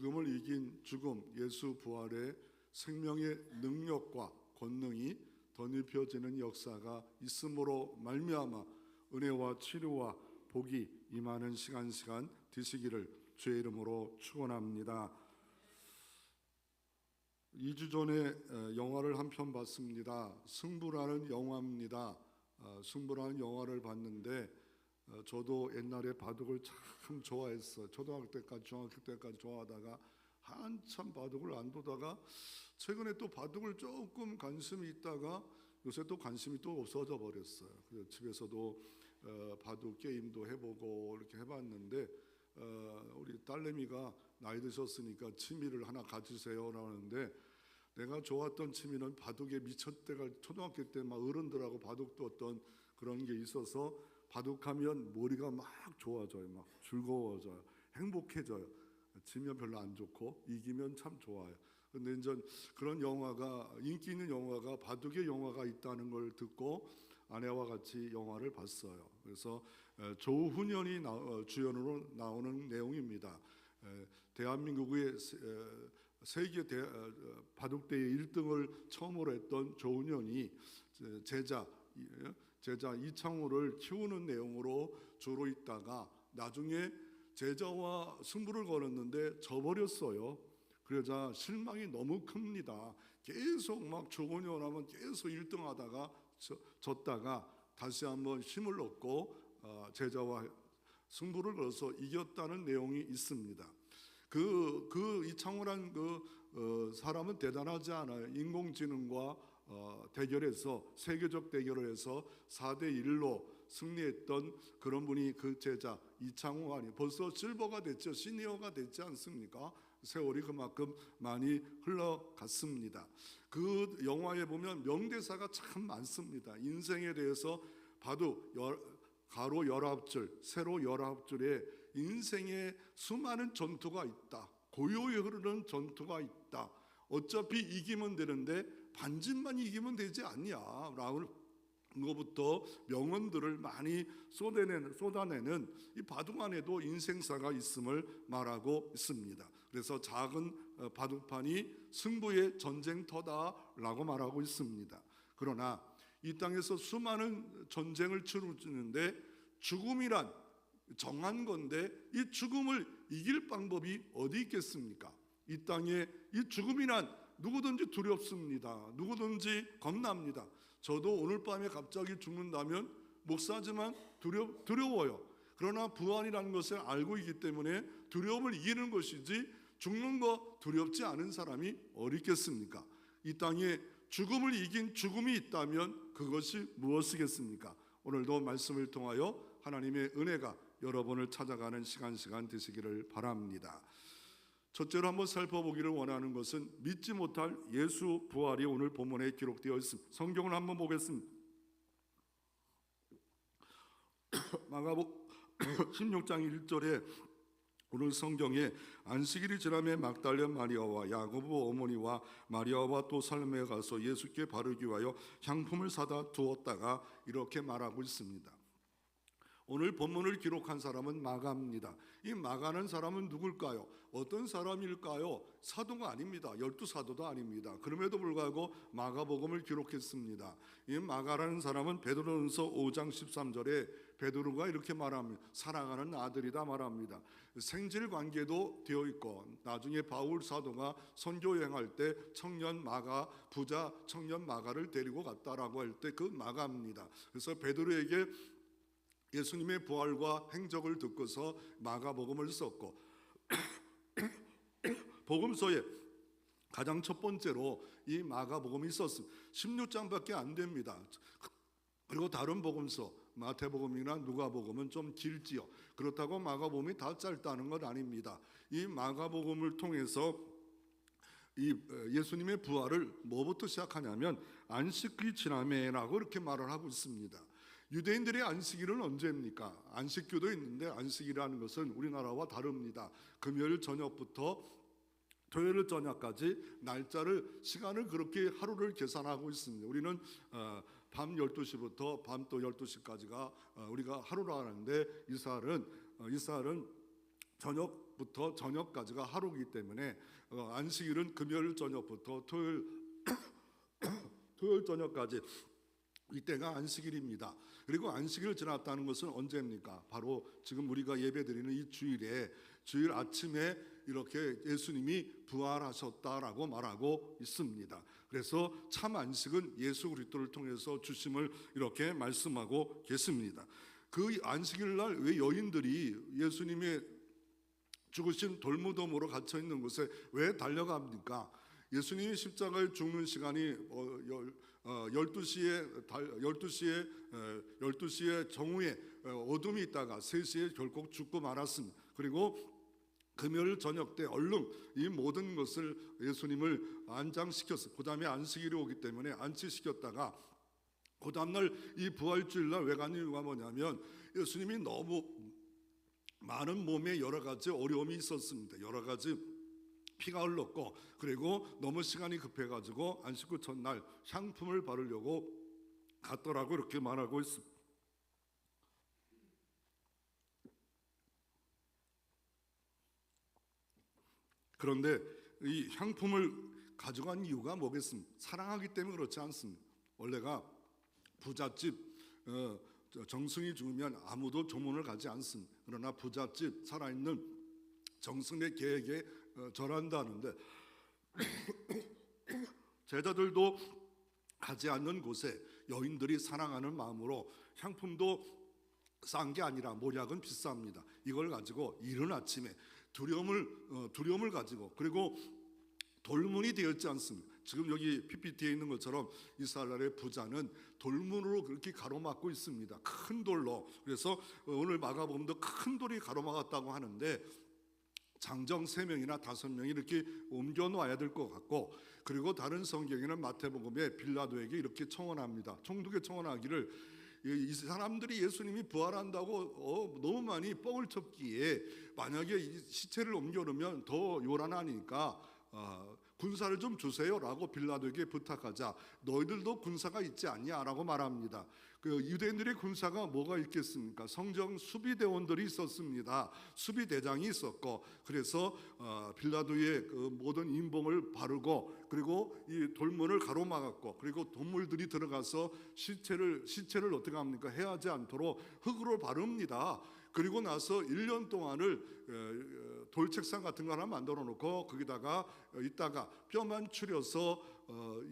죽음을 이긴 죽음, 예수 부활의 생명의 능력과 권능이 덧입혀지는 역사가 있음으로 말미암아 은혜와 치료와 복이 임하는 시간 되시기를 주의 이름으로 축원합니다. 2주 전에 영화를 한 편 봤습니다. 승부라는 영화입니다. 승부라는 영화를 봤는데 저도 옛날에 바둑을 참 좋아했어요. 초등학교 때까지 중학교 때까지 좋아하다가 한참 바둑을 안 두다가 최근에 또 바둑을 조금 관심이 있다가 요새 또 관심이 또 없어져 버렸어요. 그래서 집에서도 바둑 게임도 해보고 이렇게 해봤는데 우리 딸내미가 나이 드셨으니까 취미를 하나 가지세요라고 하는데 내가 좋았던 취미는 바둑에 미쳤대가 초등학교 때 막 어른들하고 바둑 뒀던 그런 게 있어서 바둑하면 머리가 막 좋아져요. 막 즐거워져요. 행복해져요. 지면 별로 안 좋고 이기면 참 좋아요. 근데 이제 그런 영화가 인기 있는 영화가 바둑의 영화가 있다는 걸 듣고 아내와 같이 영화를 봤어요. 그래서 조훈현이 주연으로 나오는 내용입니다. 대한민국의 세계 바둑대회 1등을 처음으로 했던 조훈현이 제자 이창호를 키우는 내용으로 주로 있다가 나중에 제자와 승부를 걸었는데 져버렸어요. 그러자 실망이 너무 큽니다. 계속 막 조훈현 하면 계속 1등 하다가 졌다가 다시 한번 힘을 얻고 제자와 승부를 걸어서 이겼다는 내용이 있습니다. 이창호란 사람은 대단하지 않아요. 인공지능과 대결해서 세계적 대결을 해서 4대1로 승리했던 그런 분이 그 제자 이창호 아니 벌써 실버가 됐죠. 시니어가 됐지 않습니까? 세월이 그만큼 많이 흘러갔습니다. 그 영화에 보면 명대사가 참 많습니다. 인생에 대해서 바둑 가로 19줄 세로 19줄에 인생에 수많은 전투가 있다. 고요히 흐르는 전투가 있다. 어차피 이기면 되는데 반진만 이기면 되지 않냐라는 것부터 명언들을 많이 쏟아내는 이 바둑 안에도 인생사가 있음을 말하고 있습니다. 그래서 작은 바둑판이 승부의 전쟁터다라고 말하고 있습니다. 그러나 이 땅에서 수많은 전쟁을 치르는데 죽음이란 정한 건데 이 죽음을 이길 방법이 어디 있겠습니까? 이 땅에 이 죽음이란 누구든지 두렵습니다. 누구든지 겁납니다. 저도 오늘 밤에 갑자기 죽는다면 목사지만 두려워요. 그러나 부활이라는 것을 알고 있기 때문에 두려움을 이기는 것이지 죽는 거 두렵지 않은 사람이 어디 있겠습니까? 이 땅에 죽음을 이긴 죽음이 있다면 그것이 무엇이겠습니까? 오늘도 말씀을 통하여 하나님의 은혜가 여러분을 찾아가는 시간 되시기를 바랍니다. 첫째로 한번 살펴보기를 원하는 것은 믿지 못할 예수 부활이 오늘 본문에 기록되어 있습니다. 성경을 한번 보겠습니다. 마가복음 16장 1절에 오늘 성경에 안식일이 지남에 막달라 마리아와 야고보 어머니와 마리아와 또 살로메에 가서 예수께 바르기 위하여 향품을 사다 두었다가 이렇게 말하고 있습니다. 오늘 본문을 기록한 사람은 마가입니다. 이 마가는 사람은 누굴까요? 어떤 사람일까요? 사도가 아닙니다. 12사도도 아닙니다. 그럼에도 불구하고 마가복음을 기록했습니다. 이 마가라는 사람은 베드로전서 5장 13절에 베드로가 이렇게 말합니다. 사랑하는 아들이다 말합니다. 생질 관계도 되어 있고 나중에 바울 사도가 선교 여행할 때 청년 마가 부자 청년 마가를 데리고 갔다라고 할 때 그 마가입니다. 그래서 베드로에게 예수님의 부활과 행적을 듣고서 마가복음을 썼고 복음서에 가장 첫 번째로 이 마가복음이 있었습니다. 16장밖에 안 됩니다. 그리고 다른 복음서 마태복음이나 누가복음은 좀 길지요. 그렇다고 마가복음이 다 짧다는 건 아닙니다. 이 마가복음을 통해서 이 예수님의 부활을 뭐부터 시작하냐면 안식일 지남에라고 이렇게 말을 하고 있습니다. 유대인들의 안식일은 언제입니까? 안식교도 있는데 안식이라는 것은 우리나라와 다릅니다. 금요일 저녁부터 토요일 저녁까지 날짜를 시간을 그렇게 하루를 계산하고 있습니다. 우리는 밤 12시부터 밤 또 12시까지가 우리가 하루라 하는데 이스라엘은 저녁 저녁부터 저녁까지가 하루이기 때문에 안식일은 금요일 저녁부터 토요일 저녁까지 이때가 안식일입니다. 그리고 안식일 지났다는 것은 언제입니까? 바로 지금 우리가 예배드리는 이 주일에, 주일 아침에 이렇게 예수님이 부활하셨다라고 말하고 있습니다. 그래서 참 안식은 예수 그리스도를 통해서 주심을 이렇게 말씀하고 계십니다. 그 안식일 날 왜 여인들이 예수님의 죽으신 돌무덤으로 gat혀 있는 곳에 왜 달려갑니까? 예수님이 십자가에 죽는 시간이 12시에 정오에 어둠이 있다가 3시에 결국 죽고 말았습니다. 그리고 금요일 저녁 때 얼른 이 모든 것을 예수님을 안장시켰어요. 그 다음에 안식일이 오기 때문에 안치시켰다가 그 다음날 이 부활주일날 왜 간 이유가 뭐냐면 예수님이 너무 많은 몸에 여러 가지 어려움이 있었습니다. 여러 가지 피가 흘렀고, 그리고 너무 시간이 급해가지고 안식구 첫날 향품을 바르려고 갔더라고 이렇게 말하고 있습니다. 그런데 이 향품을 가져간 이유가 뭐겠습니까? 사랑하기 때문에 그렇지 않습니다. 원래가 부잣집 정승이 죽으면 아무도 조문을 가지 않습니다. 그러나 부잣집 살아있는 정승의 계획에 절한다는데 제자들도 가지 않는 곳에 여인들이 사랑하는 마음으로, 향품도 싼 게 아니라 모략은 비쌉니다. 이걸 가지고 이른 아침에 두려움을 가지고, 그리고 돌문이 되었지 않습니까? 지금 여기 PPT에 있는 것처럼 이스라엘의 부자는 돌문으로 그렇게 가로막고 있습니다. 큰 돌로. 그래서 오늘 마가복음도 큰 돌이 가로막았다고 하는데 장정 3명이나 5명이 이렇게 옮겨 놓아야 될 것 같고, 그리고 다른 성경에는 마태복음에 빌라도에게 이렇게 청원합니다. 총독에 청원하기를, 이 사람들이 예수님이 부활한다고 너무 많이 뻥을 쳤기에 만약에 이 시체를 옮겨 놓으면 더 요란하니까 군사를 좀 주세요라고 빌라도에게 부탁하자, 너희들도 군사가 있지 않냐라고 말합니다. 그 유대인들의 군사가 뭐가 있겠습니까? 성정 수비대원들이 있었습니다. 수비대장이 있었고, 그래서 빌라도의 그 모든 인봉을 바르고, 그리고 이 돌문을 가로막았고, 그리고 동물들이 들어가서 시체를 어떻게 합니까? 해하지 않도록 흙으로 바릅니다. 그리고 나서 1년 동안을 돌책상 같은 거 하나 만들어 놓고 거기다가 있다가 뼈만 추려서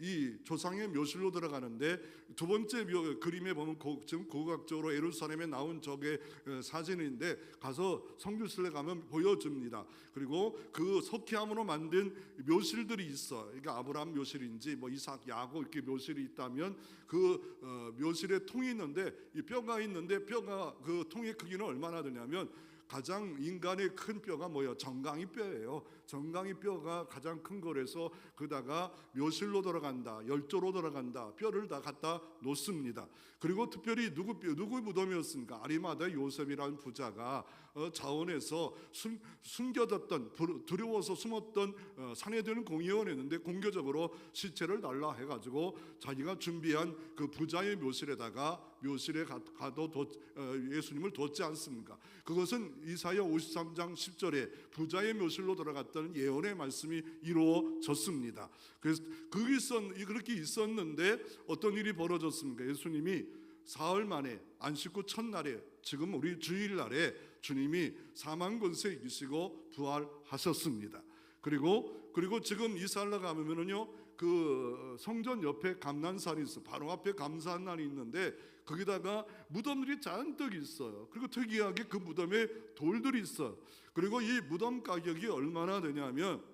이 조상의 묘실로 들어가는데, 두 번째 그림에 보면 지금 고각적으로 예루살렘에 나온 저게 사진인데, 가서 성교실에 가면 보여줍니다. 그리고 그 석회암으로 만든 묘실들이 있어. 이게 아브라함 묘실인지 뭐 이삭, 야곱 이렇게 묘실이 있다면 그 묘실에 통이 있는데, 이 뼈가 있는데, 뼈가 그 통의 크기는 얼마나 되냐면 가장 인간의 큰 뼈가 뭐예요? 정강이 뼈예요. 정강이 뼈가 가장 큰 거라서 그다가 묘실로 들어간다, 열조로 들어간다, 뼈를 다 갖다 놓습니다. 그리고 특별히 누구 무덤이었습니까? 아리마다 요셉이라는 부자가 자원에서 숨겨졌던, 두려워서 숨었던 산헤드린 공의원이었는데 공개적으로 시체를 달라 해가지고 자기가 준비한 그 부자의 묘실에 가도 예수님을 뒀지 않습니까? 그것은 이사야 53장 10절에 부자의 묘실로 들어갔다는 예언의 말씀이 이루어졌습니다. 그래서 그렇게 있었는데 어떤 일이 벌어졌습니까? 예수님이 사흘 만에 안식구 첫날에, 지금 우리 주일날에 주님이 사망 권세 이기시고 부활하셨습니다. 그리고 지금 이스라엘 가면은요, 그 성전 옆에 감난산이 있어. 바로 앞에 감사한날이 있는데 거기다가 무덤들이 잔뜩 있어요. 그리고 특이하게 그 무덤에 돌들이 있어요. 그리고 이 무덤 가격이 얼마나 되냐면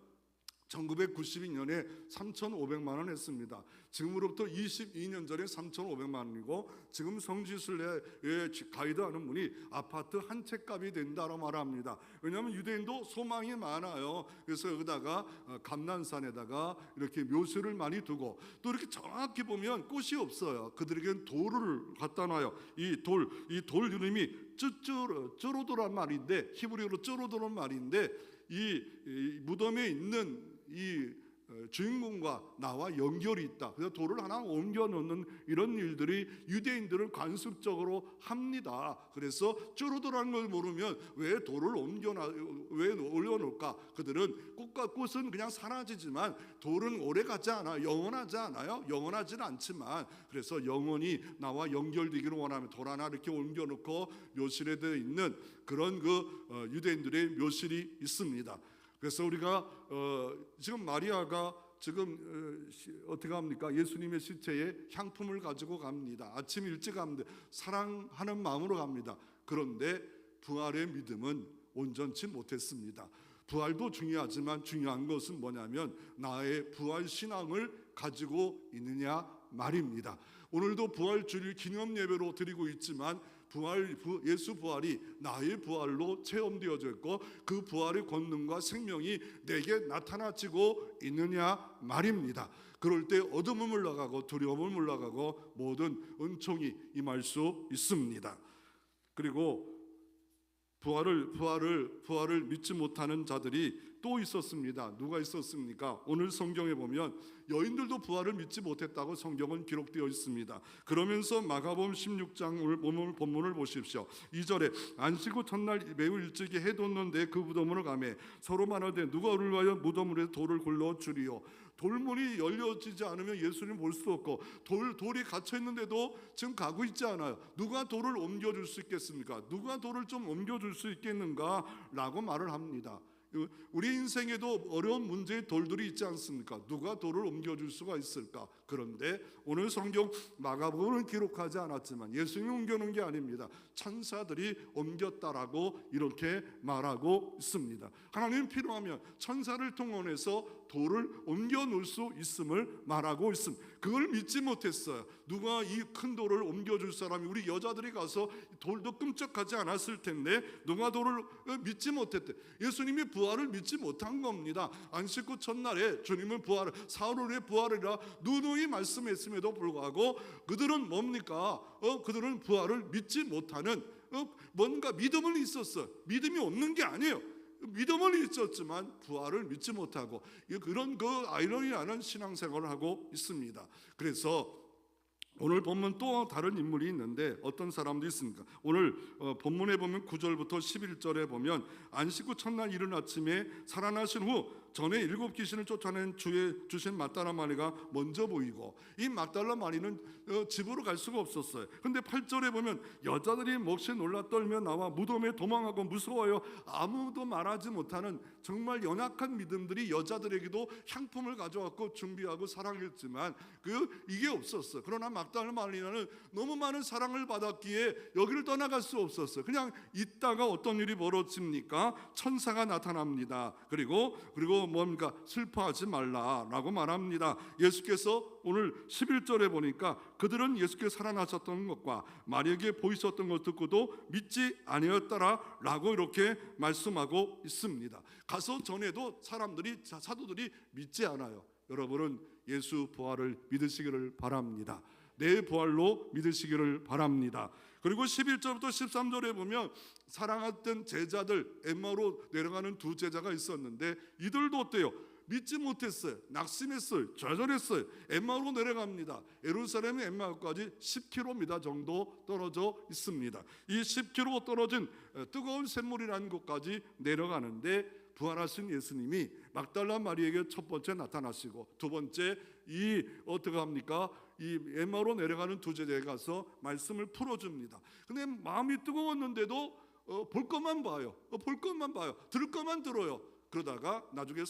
1992년에 3,500만 원 했습니다. 지금으로부터 22년 전에 3,500만 원이고, 지금 성지순례에 가이드하는 분이 아파트 한 채 값이 된다고 말합니다. 왜냐하면 유대인도 소망이 많아요. 그래서 여기다가 감난산에다가 이렇게 묘실을 많이 두고, 또 이렇게 정확히 보면 꽃이 없어요. 그들에게는 돌을 갖다 놔요. 이 돌 이름이 쩌로도란 말인데, 히브리어로 쩌로도란 말인데, 이 무덤에 있는 이 주인공과 나와 연결이 있다. 그래서 돌을 하나 옮겨 놓는 이런 일들이 유대인들은 관습적으로 합니다. 그래서 쭈루드라는 걸 모르면 왜 돌을 왜 올려놓을까? 그들은 꽃은 그냥 사라지지만 돌은 오래가지 않아, 영원하지 않아요. 영원하지는 않지만 그래서 영원히 나와 연결되기를 원하면 돌 하나 이렇게 옮겨놓고 묘실에 되어 있는 그런 유대인들의 묘실이 있습니다. 그래서 우리가 지금 마리아가 지금 어떻게 합니까? 예수님의 시체에 향품을 가지고 갑니다. 아침 일찍 갑니다. 사랑하는 마음으로 갑니다. 그런데 부활의 믿음은 온전치 못했습니다. 부활도 중요하지만 중요한 것은 뭐냐면 나의 부활 신앙을 가지고 있느냐 말입니다. 오늘도 부활 주일 기념 예배로 드리고 있지만 예수 부활이 나의 부활로 체험되어져 있고 그 부활의 권능과 생명이 내게 나타나지고 있느냐 말입니다. 그럴 때 어둠은 물러가고 두려움은 물러가고 모든 은총이 임할 수 있습니다. 그리고 부활을 믿지 못하는 자들이 또 있었습니다. 누가 있었습니까? 오늘 성경에 보면 여인들도 부활을 믿지 못했다고 성경은 기록되어 있습니다. 그러면서 마가복음 16장 오늘 본문을 보십시오. 2절에 안식 후 첫날 매우 일찍이 해 돋는데 그 무덤으로 가매 서로 말하되 누가 우리를 위하여 무덤으로 돌을 굴러 주리요. 돌문이 열려지지 않으면 예수님 볼 수 없고 돌이 갇혀 있는데도 지금 가고 있지 않아요. 누가 돌을 옮겨줄 수 있겠습니까? 누가 돌을 좀 옮겨줄 수 있겠는가? 라고 말을 합니다. 우리 인생에도 어려운 문제의 돌들이 있지 않습니까? 누가 돌을 옮겨줄 수가 있을까? 그런데 오늘 성경 마가복음은 기록하지 않았지만 예수님이 옮겨놓은 게 아닙니다. 천사들이 옮겼다라고 이렇게 말하고 있습니다. 하나님 필요하면 천사를 통해서 돌을 옮겨 놓을 수 있음을 말하고 있습니다. 그걸 믿지 못했어요. 누가 이 큰 돌을 옮겨줄 사람이 우리 여자들이 가서 돌도 끔찍하지 않았을 텐데 누가 돌을 믿지 못했대. 예수님이 부활을 믿지 못한 겁니다. 안식 후 첫날에 주님은 사흘의 부활이라 누누이 말씀했음에도 불구하고 그들은 뭡니까? 그들은 부활을 믿지 못하는 뭔가 믿음은 있었어요. 믿음이 없는 게 아니에요. 믿음은 있었지만 부활을 믿지 못하고 그런 아이러니한 신앙생활을 하고 있습니다. 그래서 오늘 본문 또 다른 인물이 있는데 어떤 사람도 있습니까? 오늘 본문에 보면 9절부터 11절에 보면 안식 후 첫날 이른 아침에 살아나신 후 전에 7 귀신을 쫓아낸 주신 막달라 마리가 먼저 보이고 이 막달라 마리는 집으로 갈 수가 없었어요. 근데 8절에 보면 여자들이 몹시 놀라 떨며 나와 무덤에 도망하고 무서워요. 아무도 말하지 못하는 정말 연약한 믿음들이 여자들에게도 향품을 가져왔고 준비하고 사랑했지만 이게 없었어요. 그러나 막달라 마리아는 너무 많은 사랑을 받았기에 여기를 떠나갈 수 없었어요. 그냥 있다가 어떤 일이 벌어집니까? 천사가 나타납니다. 그리고 뭔가 슬퍼하지 말라라고 말합니다. 예수께서 오늘 11절에 보니까 그들은 예수께서 살아나셨던 것과 마리아에게 보이셨던 것 듣고도 믿지 아니었더라라고 이렇게 말씀하고 있습니다. 가서 전에도 사도들이 믿지 않아요. 여러분은 예수 부활을 믿으시기를 바랍니다. 내 부활로 믿으시기를 바랍니다. 그리고 11절부터 13절에 보면 사랑했던 제자들 엠마오로 내려가는 두 제자가 있었는데 이들도 어때요? 믿지 못했어요. 낙심했어요. 좌절했어요. 엠마오로 내려갑니다. 예루살렘의 엠마오까지 10km 정도 떨어져 있습니다. 이 10km 떨어진 뜨거운 샘물이라는 곳까지 내려가는데 부활하신 예수님이 막달라 마리에게 첫 번째 나타나시고 두 번째 어떻게 합니까? 이 엠마오로 내려가는 두 제자에 가서 말씀을 풀어줍니다. 근데 마음이 뜨거웠는데도 볼 것만 봐요. 들을 것만 들어요. 그러다가 나중에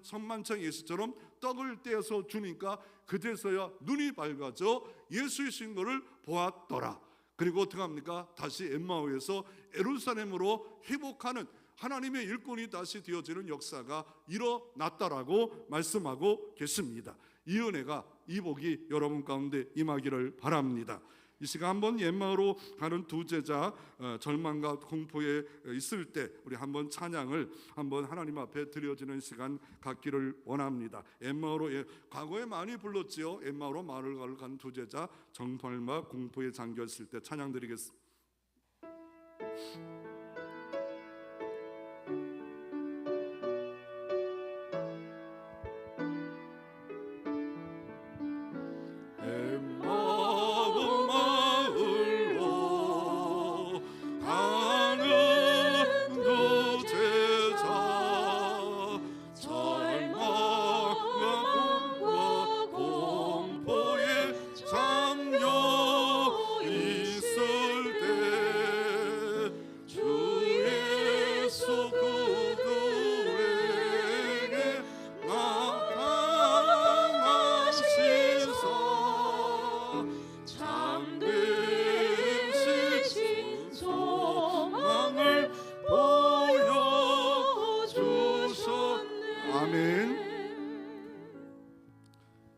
선만청 예수처럼 떡을 떼어서 주니까 그제서야 눈이 밝아져 예수이신 것을 보았더라. 그리고 어떻게 합니까? 다시 엠마오에서 예루살렘으로 회복하는 하나님의 일꾼이 다시 되어지는 역사가 일어났다라고 말씀하고 계십니다. 이 은혜가 이 복이 여러분 가운데 임하기를 바랍니다. 이 시간 한번 엠마오로 가는 두 제자 절망과 공포에 있을 때 우리 한번 찬양을 한번 하나님 앞에 드려지는 시간 갖기를 원합니다. 엠마오로 과거에 많이 불렀지요. 엠마오로 마을을 간 두 제자 정말과 공포에 잠겨 있을 때 찬양 드리겠습니다. 아멘.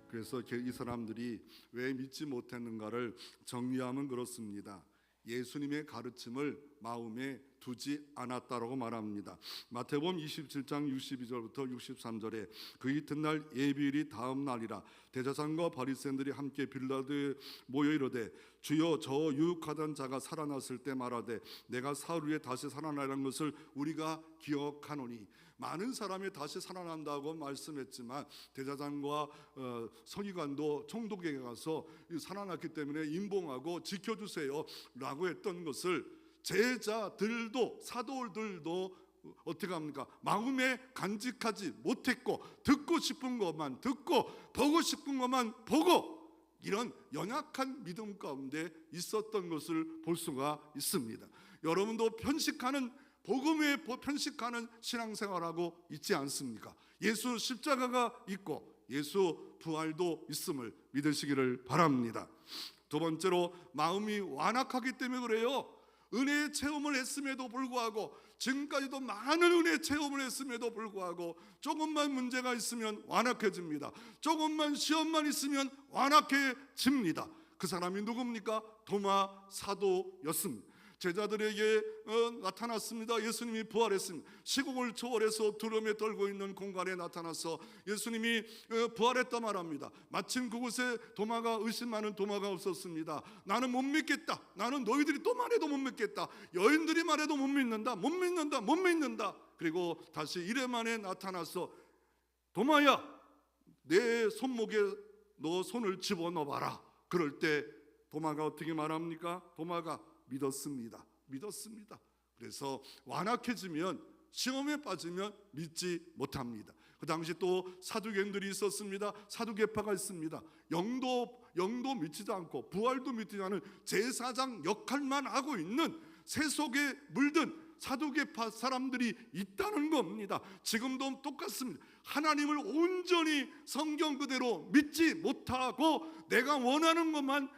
그래서 이 사람들이 왜 믿지 못했는가를 정리하면 그렇습니다. 예수님의 가르침을 마음에 두지 않았다라고 말합니다. 마태복음 27장 62절부터 63절에 그 이튿날 예비일이 다음 날이라 대제사장과 바리새인들이 함께 빌라도에 모여 이르되 주여 저 유혹하던 자가 살아났을 때 말하되 내가 사흘 후에 다시 살아나라는 것을 우리가 기억하노니. 많은 사람이 다시 살아난다고 말씀했지만 대제사장과 서기관도 총독에게 가서 살아났기 때문에 임봉하고 지켜주세요 라고 했던 것을 제자들도 사도들도 어떻게 합니까? 마음에 간직하지 못했고 듣고 싶은 것만 듣고 보고 싶은 것만 보고 이런 연약한 믿음 가운데 있었던 것을 볼 수가 있습니다. 여러분도 편식하는 복음에 편식하는 신앙생활하고 있지 않습니까? 예수 십자가가 있고 예수 부활도 있음을 믿으시기를 바랍니다. 두 번째로 마음이 완악하기 때문에 그래요. 은혜의 체험을 했음에도 불구하고 지금까지도 많은 은혜의 체험을 했음에도 불구하고 조금만 문제가 있으면 완악해집니다. 조금만 시험만 있으면 완악해집니다. 그 사람이 누굽니까? 도마 사도였습니다. 제자들에게 나타났습니다. 예수님이 부활했습니다. 시공을 초월해서 두려움에 떨고 있는 공간에 나타나서 예수님이 부활했다 말합니다. 마침 그곳에 도마가 의심하는 도마가 없었습니다. 나는 못 믿겠다. 나는 너희들이 또 말해도 못 믿겠다. 여인들이 말해도 못 믿는다. 못 믿는다. 못 믿는다. 그리고 다시 이래 만에 나타나서 도마야 내 손목에 너 손을 집어넣어봐라. 그럴 때 도마가 어떻게 말합니까? 도마가 믿었습니다. 그래서 완악해지면 시험에 빠지면 믿지 못합니다. 그 당시 또 사두개인들이 있었습니다. 사두개파가 있습니다. 영도 믿지도 않고 부활도 믿지 않은 제사장 역할만 하고 있는 새 속에 물든 사두개파 사람들이 있다는 겁니다. 지금도 똑같습니다. 하나님을 온전히 성경 그대로 믿지 못하고 내가 원하는 것만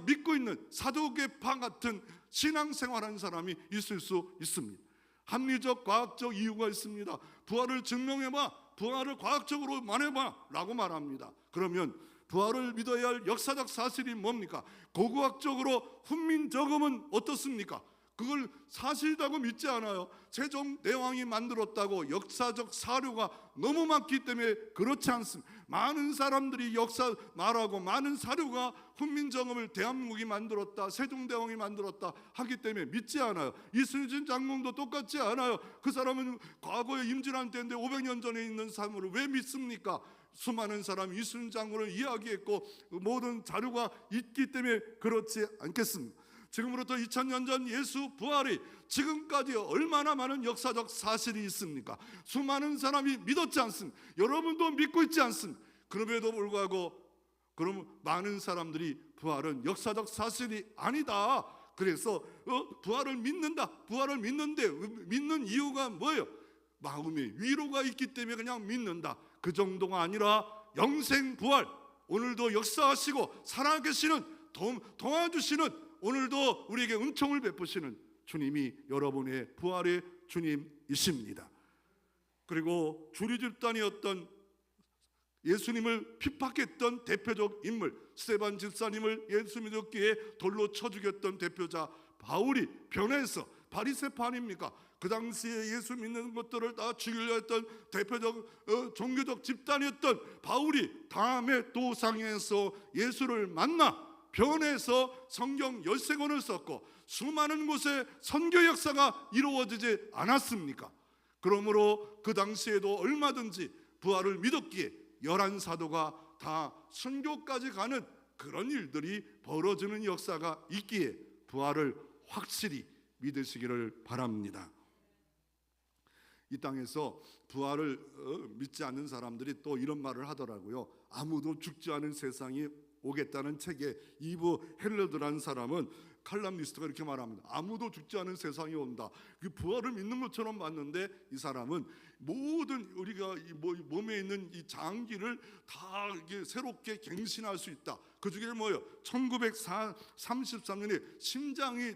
믿고 있는 사두개파 같은 신앙생활하는 사람이 있을 수 있습니다. 합리적 과학적 이유가 있습니다. 부활을 증명해봐, 부활을 과학적으로 말해봐 라고 말합니다. 그러면 부활을 믿어야 할 역사적 사실이 뭡니까? 고고학적으로 훈민정음은 어떻습니까? 그걸 사실이라고 믿지 않아요. 세종대왕이 만들었다고 역사적 사료가 너무 많기 때문에 그렇지 않습니다. 많은 사람들이 역사 말하고 많은 사료가 훈민정음을 대한민국이 만들었다, 세종대왕이 만들었다 하기 때문에 믿지 않아요. 이순신 장군도 똑같지 않아요. 그 사람은 과거에 임진한 때인데 500년 전에 있는 사물을 왜 믿습니까? 수많은 사람이 이순신 장군을 이야기했고 모든 자료가 있기 때문에 그렇지 않겠습니까? 지금으로부터 2000년 전 예수 부활이 지금까지 얼마나 많은 역사적 사실이 있습니까? 수많은 사람이 믿었지 않습니까? 여러분도 믿고 있지 않습니까? 그럼에도 불구하고 그럼 많은 사람들이 부활은 역사적 사실이 아니다. 그래서 부활을 믿는다. 부활을 믿는데 믿는 이유가 뭐예요? 마음에 위로가 있기 때문에 그냥 믿는다. 그 정도가 아니라 영생 부활, 오늘도 역사하시고 살아계시는 도와주시는 오늘도 우리에게 은총을 베푸시는 주님이 여러분의 부활의 주님이십니다. 그리고 주리 집단이었던 예수님을 핍박했던 대표적 인물 스데반 집사님을 예수 믿었기에 돌로 쳐 죽였던 대표자 바울이 변해서 바리새파 아닙니까? 그 당시에 예수 믿는 것들을 다 죽이려 했던 대표적 종교적 집단이었던 바울이 다음에 도상에서 예수를 만나 변해서 성경 13권을 썼고 수많은 곳에 선교 역사가 이루어지지 않았습니까? 그러므로 그 당시에도 얼마든지 부활을 믿었기에 11사도가 다 순교까지 가는 그런 일들이 벌어지는 역사가 있기에 부활을 확실히 믿으시기를 바랍니다. 이 땅에서 부활을 믿지 않는 사람들이 또 이런 말을 하더라고요. 아무도 죽지 않은 세상이 오겠다는 책에 이브 헬러드라는 사람은 칼럼니스트가 이렇게 말합니다. 아무도 죽지 않은 세상이 온다. 그 부활을 믿는 것처럼 봤는데 이 사람은 모든 우리가 이 몸에 있는 이 장기를 다 이게 새롭게 갱신할 수 있다. 그 중에 뭐예요? 1933년에 심장이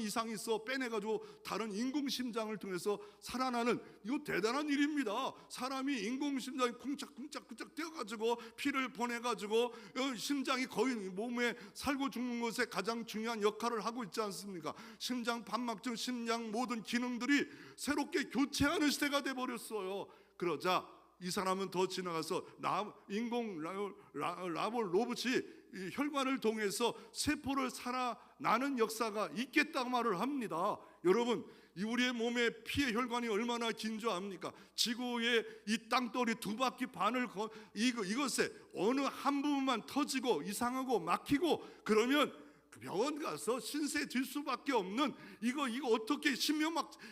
이상이 있어 빼내가지고 다른 인공 심장을 통해서 살아나는, 이거 대단한 일입니다. 사람이 인공 심장이 쿵짝쿵짝 뛰어가지고 피를 보내가지고 심장이 거의 몸에 살고 죽는 것에 가장 중요한 역할을 하고 있지 않습니까? 심장 판막증, 심장 모든 기능들이 새롭게 교체하는 시대가 돼 버렸어요. 그러자 이 사람은 더 지나가서 인공 로봇이 혈관을 통해서 세포를 살아나는 역사가 있겠다고 말을 합니다. 여러분, 우리의 몸의 피의 혈관이 얼마나 긴 줄 압니까? 지구의 이 땅덩어리 2바퀴 반을 이것에 어느 한 부분만 터지고 이상하고 막히고 그러면 병원 가서 신세 질 수밖에 없는 이거 어떻게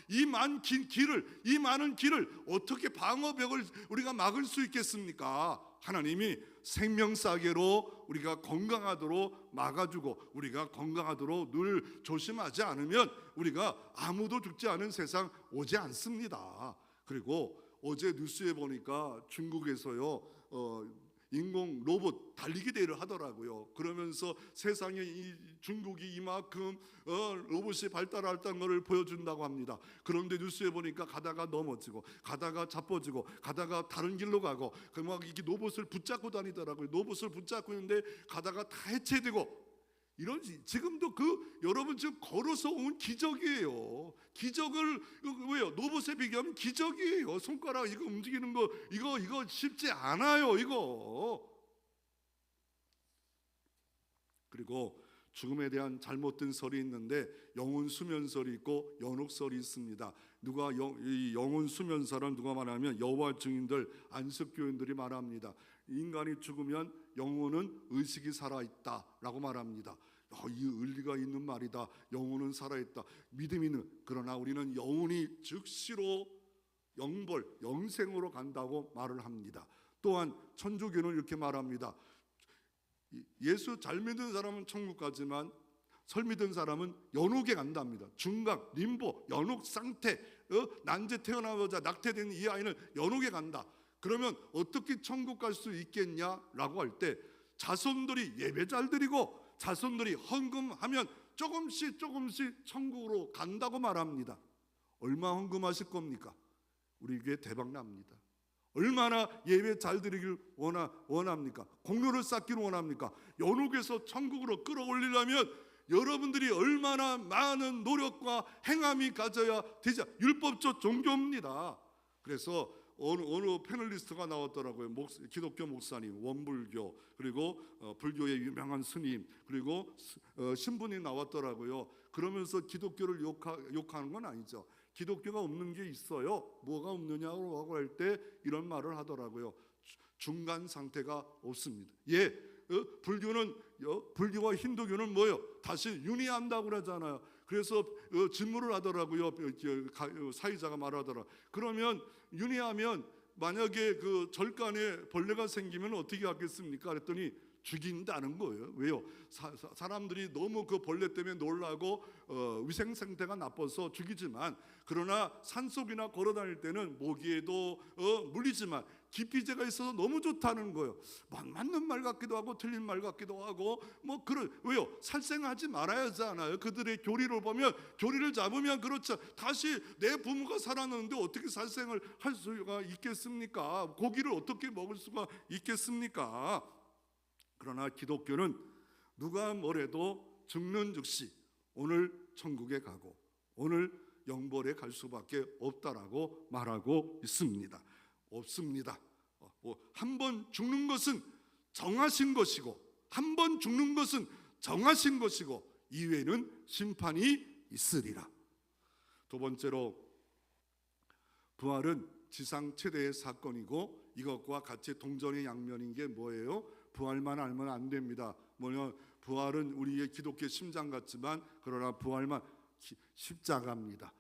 이 많은 길을 어떻게 방어벽을 우리가 막을 수 있겠습니까? 하나님이 생명사계로 우리가 건강하도록 막아주고 우리가 건강하도록 늘 조심하지 않으면 우리가 아무도 죽지 않은 세상 오지 않습니다. 그리고 어제 뉴스에 보니까 중국에서요 인공 로봇 달리기 대회를 하더라고요. 그러면서 세상에 이 중국이 이만큼 로봇이 발달했다는 것을 보여준다고 합니다. 그런데 뉴스에 보니까 가다가 넘어지고 가다가 자빠지고 가다가 다른 길로 가고 막 이게 로봇을 붙잡고 다니더라고요. 로봇을 붙잡고 있는데 가다가 다 해체되고, 이런 지금도 여러분 지금 걸어서 온 기적이에요. 기적을 왜요? 로봇에 비교하면 기적이에요. 손가락 이거 움직이는 거 이거 쉽지 않아요. 이거. 그리고 죽음에 대한 잘못된 설이 있는데 영혼 수면설이 있고 연옥설이 있습니다. 이 영혼 수면설은 누가 말하면 여호와 증인들, 안식교인들이 말합니다. 인간이 죽으면 영혼은 의식이 살아있다라고 말합니다. 이 의리가 있는 말이다. 영혼은 살아있다. 믿음이 있는. 그러나 우리는 영혼이 즉시로 영생으로 간다고 말을 합니다. 또한 천주교는 이렇게 말합니다. 예수 잘 믿는 사람은 천국 가지만 설 믿은 사람은 연옥에 간답니다. 중각, 림보, 연옥 상태, 난제 태어나자마자 낙태된 이 아이는 연옥에 간다. 그러면 어떻게 천국 갈 수 있겠냐라고 할 때 자손들이 예배 잘 드리고 자손들이 헌금하면 조금씩 천국으로 간다고 말합니다. 얼마 헌금하실 겁니까? 우리 교회 대박 납니다. 얼마나 예배 잘 드리길 원합니까? 공로를 쌓기를 원합니까? 연옥에서 천국으로 끌어올리려면 여러분들이 얼마나 많은 노력과 행함이 가져야 되지. 율법적 종교입니다. 그래서 어느 패널리스트가 나왔더라고요. 기독교 목사님, 원불교, 그리고 불교의 유명한 스님, 그리고 신분이 나왔더라고요. 그러면서 기독교를 욕하는 건 아니죠. 기독교가 없는 게 있어요. 뭐가 없느냐고 할 때 이런 말을 하더라고요. 중간 상태가 없습니다. 불교와 힌두교는 뭐예요? 다시 윤회한다고 그러잖아요. 그래서 질문을 하더라고요. 사회자가 말하더라. 그러면 윤회하면 만약에 그 절간에 벌레가 생기면 어떻게 하겠습니까? 그랬더니 죽인다는 거예요. 왜요? 사람들이 너무 그 벌레 때문에 놀라고 위생 상태가 나빠서 죽이지만, 그러나 산속이나 걸어 다닐 때는 모기에도 물리지만 기피제가 있어서 너무 좋다는 거예요. 맞는 말 같기도 하고 틀린 말 같기도 하고 왜요? 살생하지 말아야 하잖아요. 그들의 교리를 보면, 교리를 잡으면 그렇죠. 다시 내 부모가 살았는데 어떻게 살생을 할 수가 있겠습니까? 고기를 어떻게 먹을 수가 있겠습니까? 그러나 기독교는 누가 뭐래도 죽는 즉시 오늘 천국에 가고 오늘 영벌에 갈 수밖에 없다라고 말하고 있습니다. 없습니다. 한 번 죽는 것은 정하신 것이고, 한 번 죽는 것은 정하신 것이고 이후에는 심판이 있으리라. 두 번째로, 부활은 지상 최대의 사건이고 이것과 같이 동전의 양면인 게 뭐예요? 부활만 알면 안 됩니다. 부활은 우리의 기독교 심장 같지만, 그러나 부활만 십자가입니다.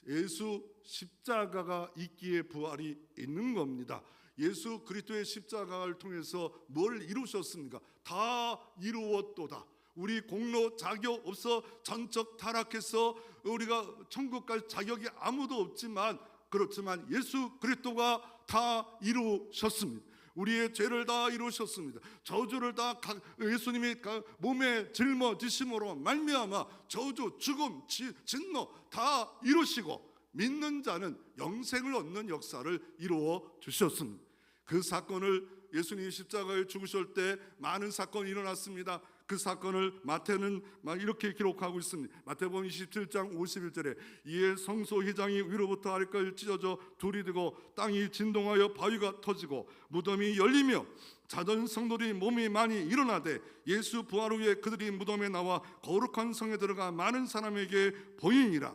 예수 십자가가 있기에 부활이 있는 겁니다. 예수 그리스도의 십자가를 통해서 뭘 이루셨습니까? 다 이루었도다. 우리 공로 자격 없어 전적 타락해서 우리가 천국 갈 자격이 아무도 없지만 그렇지만 예수 그리스도가 다 이루셨습니다. 우리의 죄를 다 이루셨습니다. 저주를 다 예수님이 몸에 짊어지심으로 말미암아 저주, 죽음, 진노 다 이루시고 믿는 자는 영생을 얻는 역사를 이루어 주셨습니다. 그 사건을 예수님이 십자가에 죽으실 때 많은 사건이 일어났습니다. 그 사건을 마태는 이렇게 기록하고 있습니다. 마태복음 27장 51절에 이에 성소 휘장이 위로부터 아래까지 찢어져 둘이 되고 땅이 진동하여 바위가 터지고 무덤이 열리며 자던 성도들이 몸이 많이 일어나되 예수 부활 후에 그들이 무덤에 나와 거룩한 성에 들어가 많은 사람에게 보이니라.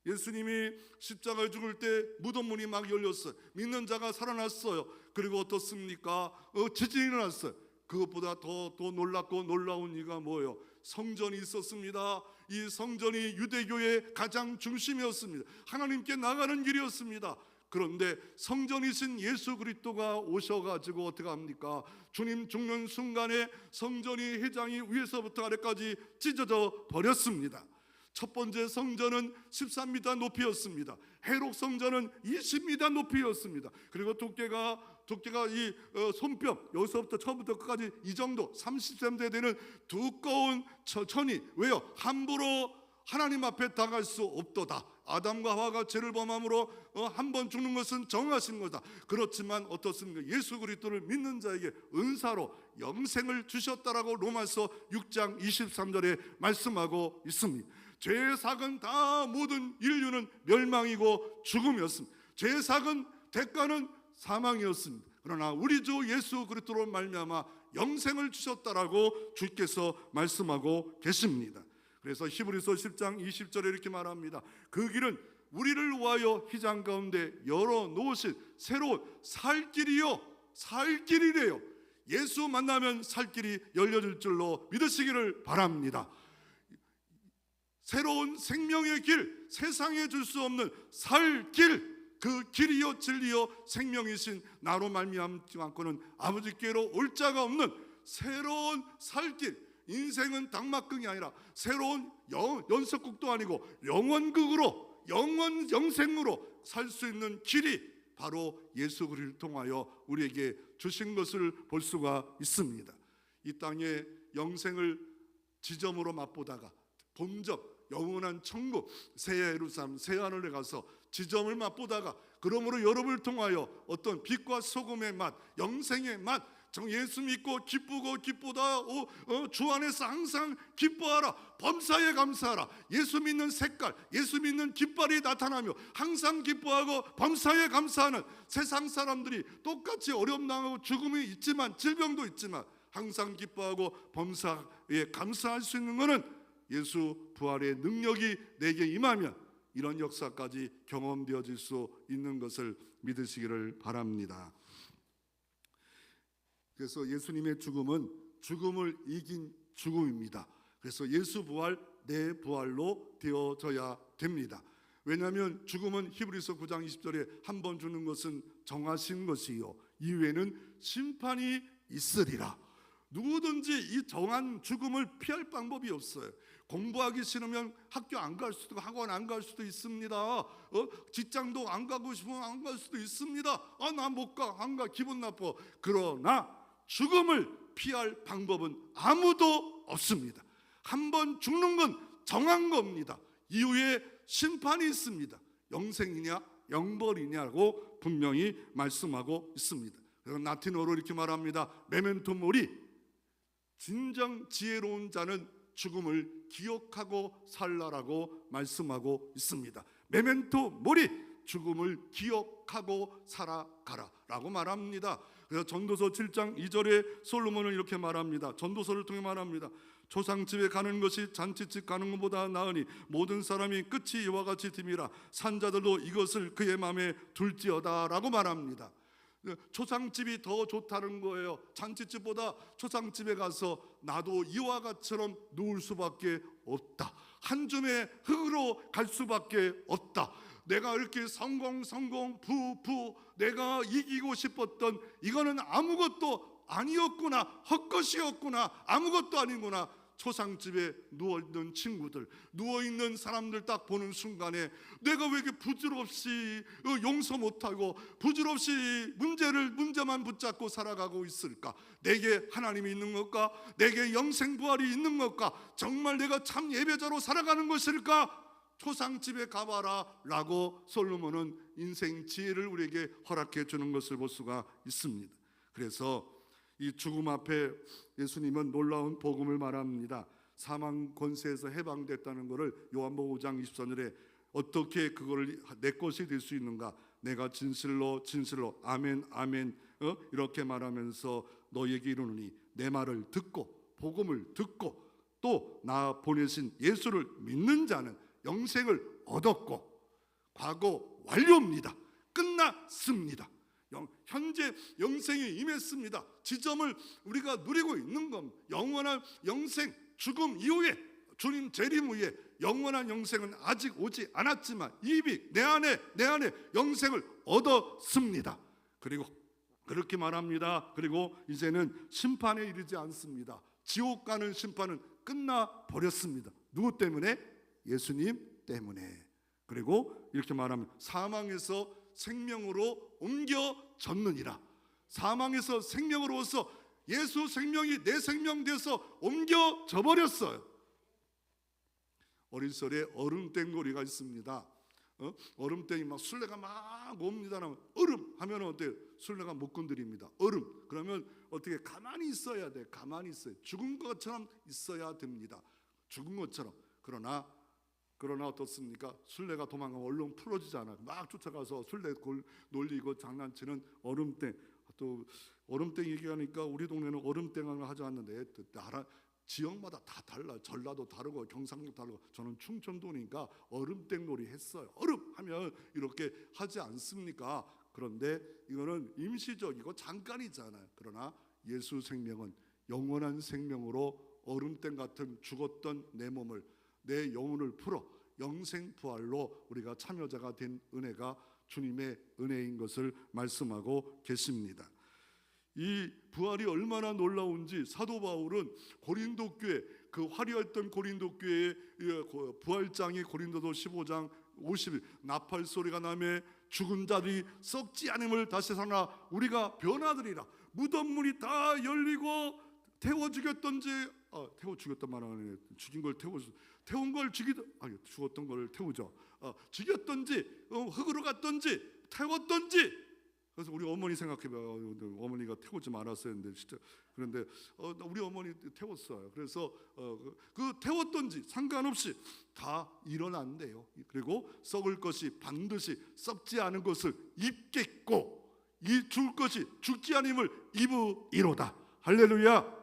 예수님이 십자가에 죽을 때 무덤 문이 막 열렸어요. 믿는 자가 살아났어요. 그리고 어떻습니까? 지진이 일어났어요. 그것보다 더 놀랍고 놀라운 이가 뭐예요? 성전이 있었습니다. 이 성전이 유대교의 가장 중심이었습니다. 하나님께 나가는 길이었습니다. 그런데 성전이신 예수 그리스도가 오셔가지고 어떻게 합니까? 주님 죽는 순간에 성전이 휘장이 위에서부터 아래까지 찢어져 버렸습니다. 첫 번째 성전은 13m 높이였습니다. 해록 성전은 20m 높이였습니다. 그리고 두께가 이 손뼉 여기서부터 처음부터 끝까지 이 정도 30cm 되는 두꺼운 천이, 왜요? 함부로 하나님 앞에 다갈 수 없도다. 아담과 하와가 죄를 범함으로 한 번 죽는 것은 정하신 거다. 그렇지만 어떻습니까? 예수 그리스도를 믿는 자에게 은사로 영생을 주셨다라고 로마서 6장 23절에 말씀하고 있습니다. 죄의 삭은 다 모든 인류는 멸망이고 죽음이었습니다. 죄의 삭은 대가는 사망이었습니다. 그러나 우리 주 예수 그리스도로 말미암아 영생을 주셨다라고 주께서 말씀하고 계십니다. 그래서 히브리서 10장 20절에 이렇게 말합니다. 그 길은 우리를 위하여 휘장 가운데 열어놓으신 새로운 살 길이요, 살 길이래요. 예수 만나면 살 길이 열려질 줄로 믿으시기를 바랍니다. 새로운 생명의 길, 세상에 줄 수 없는 살 길, 그 길이요 진리요 생명이신 나로 말미암지 않고는 아버지께로 올 자가 없는 새로운 살 길. 인생은 당막극이 아니라 새로운 연속극도 아니고 영원극으로, 영생으로 살 수 있는 길이 바로 예수 그리스도를 통하여 우리에게 주신 것을 볼 수가 있습니다. 이 땅에 영생을 지점으로 맛보다가 본적 영원한 천국 새 예루살렘 새 하늘에 가서 지점을 맛보다가 그러므로 여러분을 통하여 어떤 빛과 소금의 맛, 영생의 맛, 예수 믿고 기쁘고 기쁘다. 주 안에서 항상 기뻐하라. 범사에 감사하라. 예수 믿는 색깔, 예수 믿는 깃발이 나타나며 항상 기뻐하고 범사에 감사하는 세상 사람들이 똑같이 어려움 당하고 죽음이 있지만 질병도 있지만 항상 기뻐하고 범사에 감사할 수 있는 것은 예수 부활의 능력이 내게 임하면 이런 역사까지 경험되어질 수 있는 것을 믿으시기를 바랍니다. 그래서 예수님의 죽음은 죽음을 이긴 죽음입니다. 그래서 예수 부활, 내 부활로 되어져야 됩니다. 왜냐하면 죽음은 히브리서 9장 20절에 한 번 죽는 것은 정하신 것이요 이후에는 심판이 있으리라. 누구든지 이 정한 죽음을 피할 방법이 없어요. 공부하기 싫으면 학교 안 갈 수도, 학원 안 갈 수도 있습니다. 직장도 안 가고 싶으면 안 갈 수도 있습니다. 나 못 가, 안 가, 기분 나빠. 그러나 죽음을 피할 방법은 아무도 없습니다. 한 번 죽는 건 정한 겁니다. 이후에 심판이 있습니다. 영생이냐 영벌이냐고 분명히 말씀하고 있습니다. 그래서 라틴어로 이렇게 말합니다. 메멘토 모리. 진정 지혜로운 자는 죽음을 기억하고 살라라고 말씀하고 있습니다. 메멘토 모리. 죽음을 기억하고 살아가라 라고 말합니다. 그래서 전도서 7장 2절에 솔로몬은 이렇게 말합니다. 전도서를 통해 말합니다. 조상집에 가는 것이 잔치집 가는 것보다 나으니 모든 사람이 끝이 이와 같이 됨이라. 산자들도 이것을 그의 마음에 둘지어다 라고 말합니다. 초상집이 더 좋다는 거예요. 잔치집보다 초상집에 가서 나도 이와 같이처럼 누울 수밖에 없다. 한 줌의 흙으로 갈 수밖에 없다. 내가 이렇게 성공 부부 내가 이기고 싶었던 이거는 아무것도 아니었구나. 헛것이었구나. 아무것도 아니구나. 초상집에 누워있는 친구들, 누워있는 사람들 딱 보는 순간에 내가 왜 이렇게 부질없이 용서 못하고 부질없이 문제만 붙잡고 살아가고 있을까? 내게 하나님이 있는 것까? 내게 영생부활이 있는 것까? 정말 내가 참 예배자로 살아가는 것일까? 초상집에 가봐라 라고 솔로몬은 인생 지혜를 우리에게 허락해 주는 것을 볼 수가 있습니다. 그래서 이 죽음 앞에 예수님은 놀라운 복음을 말합니다. 사망 권세에서 해방됐다는 것을 요한복음 5장 24절에 어떻게 그거를 내 것이 될 수 있는가? 내가 진실로 진실로 아멘 아멘 이렇게 말하면서 너에게 이르노니 내 말을 듣고 복음을 듣고 또 나 보내신 예수를 믿는 자는 영생을 얻었고 과거 완료입니다. 끝났습니다. 현재 영생이 임했습니다. 지점을 우리가 누리고 있는 겁니다. 영원한 영생, 죽음 이후에 주님 재림 후에 영원한 영생은 아직 오지 않았지만 이미 내 안에 영생을 얻었습니다. 그리고 그렇게 말합니다. 그리고 이제는 심판에 이르지 않습니다. 지옥 가는 심판은 끝나버렸습니다. 누구 때문에? 예수님 때문에. 그리고 이렇게 말하면 사망에서 생명으로 옮겨졌느니라. 사망에서 생명으로서 예수 생명이 내 생명 돼서 옮겨져 버렸어요. 어린 시절에 얼음땡거리가 있습니다. 얼음땡이 막 술래가 막 옵니다. 얼음 하면 어때요? 술래가 못 건드립니다. 얼음 그러면 어떻게 가만히 있어야 돼. 가만히 있어요. 죽은 것처럼 있어야 됩니다. 죽은 것처럼. 그러나 어떻습니까? 술래가 도망가면 얼른 풀어지잖아요. 막 쫓아가서 술래 놀리고 장난치는 얼음땡. 또 얼음땡 얘기하니까 우리 동네는 얼음땡을 하지 않는데 나라 지역마다 다 달라. 전라도 다르고 경상도 다르고. 저는 충청도니까 얼음땡 놀이 했어요. 얼음 하면 이렇게 하지 않습니까? 그런데 이거는 임시적이고 잠깐이잖아요. 그러나 예수 생명은 영원한 생명으로 얼음땡 같은 죽었던 내 몸을 내 영혼을 풀어 영생 부활로 우리가 참여자가 된 은혜가 주님의 은혜인 것을 말씀하고 계십니다. 이 부활이 얼마나 놀라운지 사도 바울은 고린도 교회, 그 화려했던 고린도 교회의 부활장이 고린도서 15장 50일 나팔 소리가 나매 죽은 자들이 썩지 않음을 다시 살아 우리가 변화되리라. 무덤 문이 다 열리고 태워 죽였던지 태워 죽였단 말은 죽인 걸 태운 걸 죽었던 걸 태우죠. 죽였던지 흙으로 갔던지 태웠던지. 그래서 우리 어머니 생각해봐요. 어머니가 태우지 말았어야 했는데 진짜 그런데 우리 어머니 태웠어요. 그래서 그 태웠던지 상관없이 다 일어난대요. 그리고 썩을 것이 반드시 썩지 않은 것을 입겠고 이 죽을 것이 죽지 않음을 입으리로다. 할렐루야.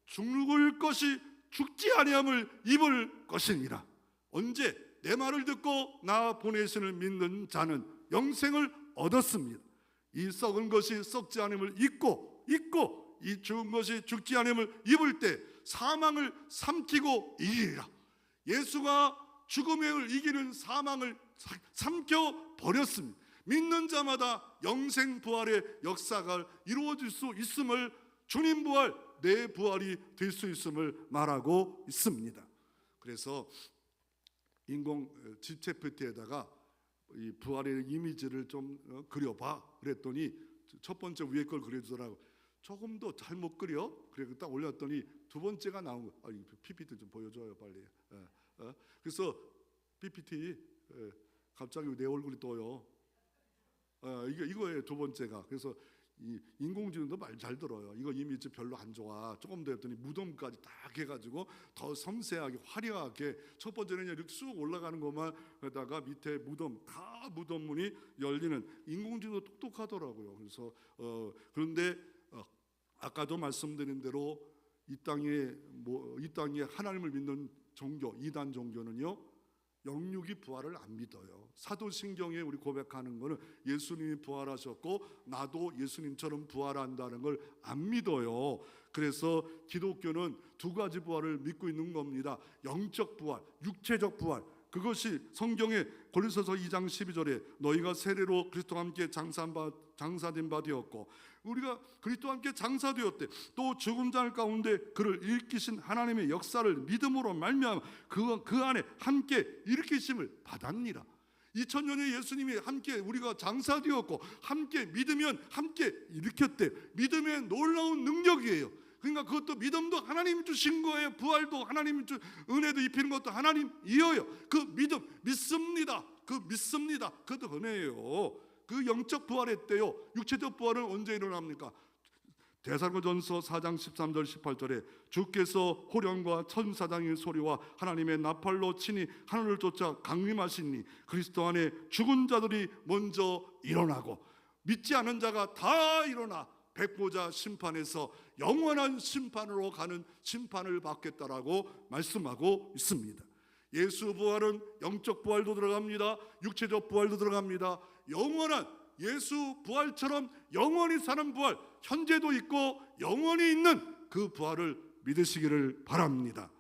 죽을 것이 죽지 아니함을 입을 것이니라. 언제? 내 말을 듣고 나 보내신을 믿는 자는 영생을 얻었습니다. 이 썩은 것이 썩지 않음을 입고 이 죽은 것이 죽지 않음을 입을 때 사망을 삼키고 이기리라. 예수가 죽음을 이기는 사망을 삼켜 버렸습니다. 믿는 자마다 영생 부활의 역사가 이루어질 수 있음을 주님 부활, 내 부활이 될 수 있음을 말하고 있습니다. 그래서 인공 GPT에다가 이 부활의 이미지를 좀 그려봐 그랬더니 첫 번째 위에 걸 그려주더라고. 조금 더 잘못 그려. 그래 딱 올렸더니 두 번째가 나온 거. PPT 좀 보여줘요 빨리. 그래서 PPT 갑자기 내 얼굴이 떠요. 이거예요 두 번째가. 그래서 이 인공지능도 말 잘 들어요. 이거 이미지 별로 안 좋아. 조금 더 했더니 무덤까지 딱 해가지고 더 섬세하게 화려하게. 첫 번째는 이렇게 쑥 올라가는 것만 하다가 밑에 무덤 문이 열리는. 인공지능도 똑똑하더라고요. 그래서 그런데 아까도 말씀드린 대로 이 땅에 하나님을 믿는 종교, 이단 종교는요 영육이 부활을 안 믿어요. 사도신경에 우리 고백하는 거는 예수님이 부활하셨고 나도 예수님처럼 부활한다는 걸 안 믿어요. 그래서 기독교는 두 가지 부활을 믿고 있는 겁니다. 영적 부활, 육체적 부활. 그것이 성경의 고린도서 2장 12절에 너희가 세례로 그리스도와 함께 장사된 바 되었고, 우리가 그리스도와 함께 장사되었대. 또 죽은 자 가운데 그를 일으키신 하나님의 역사를 믿음으로 말미암아 그 안에 함께 일으키심을 받았니라. 2000년에 예수님이 함께 우리가 장사되었고, 함께 믿으면 함께 일으켰대. 믿음의 놀라운 능력이에요. 그러니까 그것도 믿음도 하나님이 주신 거예요. 부활도 하나님이 은혜도 입히는 것도 하나님이어요. 그 믿음, 믿습니다. 그 믿습니다. 그것도 은혜예요. 그 영적 부활했대요. 육체적 부활은 언제 일어납니까? 데살로니가전서 4장 13절 18절에 주께서 호령과 천사장의 소리와 하나님의 나팔로 친히 하늘을 쫓아 강림하시니 그리스도 안에 죽은 자들이 먼저 일어나고 믿지 않은 자가 다 일어나 백보자 심판에서 영원한 심판으로 가는 심판을 받겠다라고 말씀하고 있습니다. 예수 부활은 영적 부활도 들어갑니다. 육체적 부활도 들어갑니다. 영원한 예수 부활처럼 영원히 사는 부활, 현재도 있고 영원히 있는 그 부활을 믿으시기를 바랍니다.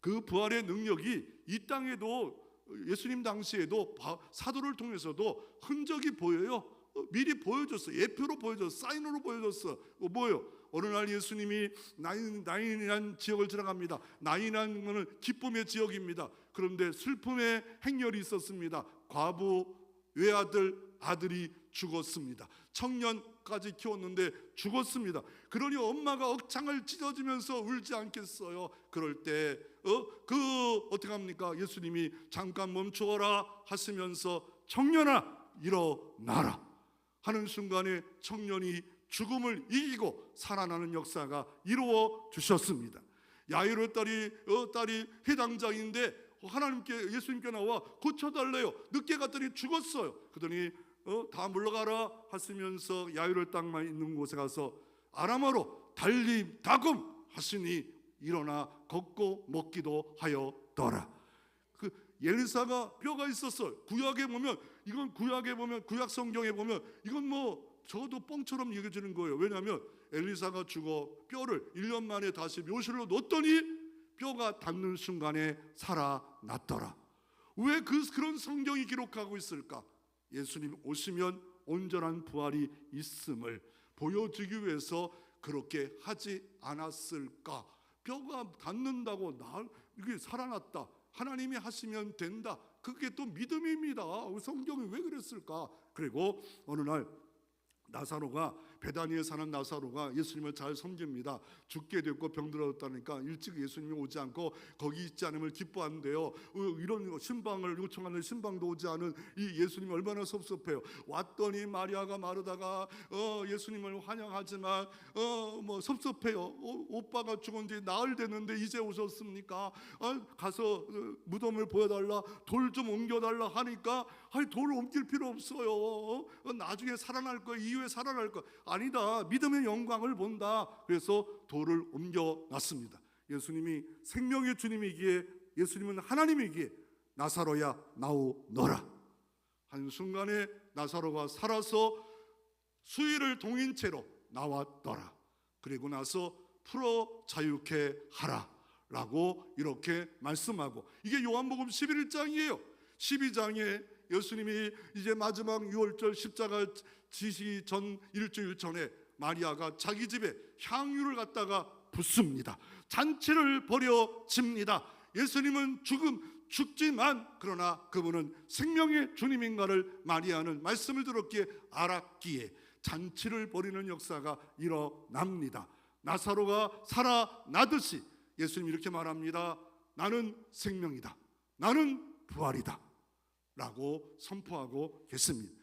그 부활의 능력이 이 땅에도 예수님 당시에도 사도를 통해서도 흔적이 보여요. 미리 보여줬어. 예표로 보여줬어. 사인으로 보여줬어. 뭐예요? 어느 날 예수님이 나인이라는 지역을 지나갑니다. 나인이라는 것은 기쁨의 지역입니다. 그런데 슬픔의 행렬이 있었습니다. 과부 외아들 아들이 죽었습니다. 청년까지 키웠는데 죽었습니다. 그러니 엄마가 억창을 찢어지면서 울지 않겠어요. 그럴 때 어떻게 합니까? 예수님이 잠깐 멈추어라 하시면서 청년아 일어나라 하는 순간에 청년이 죽음을 이기고 살아나는 역사가 이루어 주셨습니다. 야이로 딸이 해당자인데 하나님께 예수님께 나와 고쳐달래요. 늦게 갔더니 죽었어요. 그러더니 다 물러가라 하시면서 야이로 땅만 있는 곳에 가서 아람어로 달림다금 하시니 일어나 걷고 먹기도 하였더라. 그 엘리사가 뼈가 있었어요. 구약 성경에 보면 이건 뭐 저도 뻥처럼 얘기해주는 거예요. 왜냐하면 엘리사가 죽어 뼈를 1년 만에 다시 묘실로 넣었더니 뼈가 닿는 순간에 살아났더라. 왜 그런 성경이 기록하고 있을까? 예수님 오시면 온전한 부활이 있음을 보여주기 위해서 그렇게 하지 않았을까? 뼈가 닿는다고 이게 살아났다. 하나님이 하시면 된다. 그게 또 믿음입니다. 성경이 왜 그랬을까? 그리고 어느 날 나사로가 베다니에 사는 나사로가 예수님을 잘 섬깁니다. 죽게 됐고 병들었다니까 일찍 예수님이 오지 않고 거기 있지 않음을 기뻐한대요. 이런 신방을 요청하는 신방도 오지 않은 이 예수님이 얼마나 섭섭해요. 왔더니 마리아가 마르다가 예수님을 환영하지만 뭐 섭섭해요. 오빠가 죽은 지 나흘 됐는데 이제 오셨습니까? 가서 무덤을 보여달라, 돌 좀 옮겨달라 하니까 돌을 옮길 필요 없어요. 나중에 살아날 거야. 이후에 살아날 거야. 아니다. 믿음의 영광을 본다. 그래서 돌을 옮겨놨습니다. 예수님이 생명의 주님이기에, 예수님은 하나님이기에 나사로야 나오너라. 한순간에 나사로가 살아서 수의를 동인 채로 나왔더라. 그리고 나서 풀어 자유케 하라 라고 이렇게 말씀하고, 이게 요한복음 11장이에요 12장에 예수님이 이제 마지막 6월절 십자가 지시기 전 일주일 전에 마리아가 자기 집에 향유를 갖다가 붓습니다. 잔치를 벌여집니다. 예수님은 죽지만 그러나 그분은 생명의 주님인가를 마리아는 말씀을 들었기에 알았기에 잔치를 벌이는 역사가 일어납니다. 나사로가 살아나듯이 예수님이 이렇게 말합니다. 나는 생명이다. 나는 부활이다 라고 선포하고 계십니다.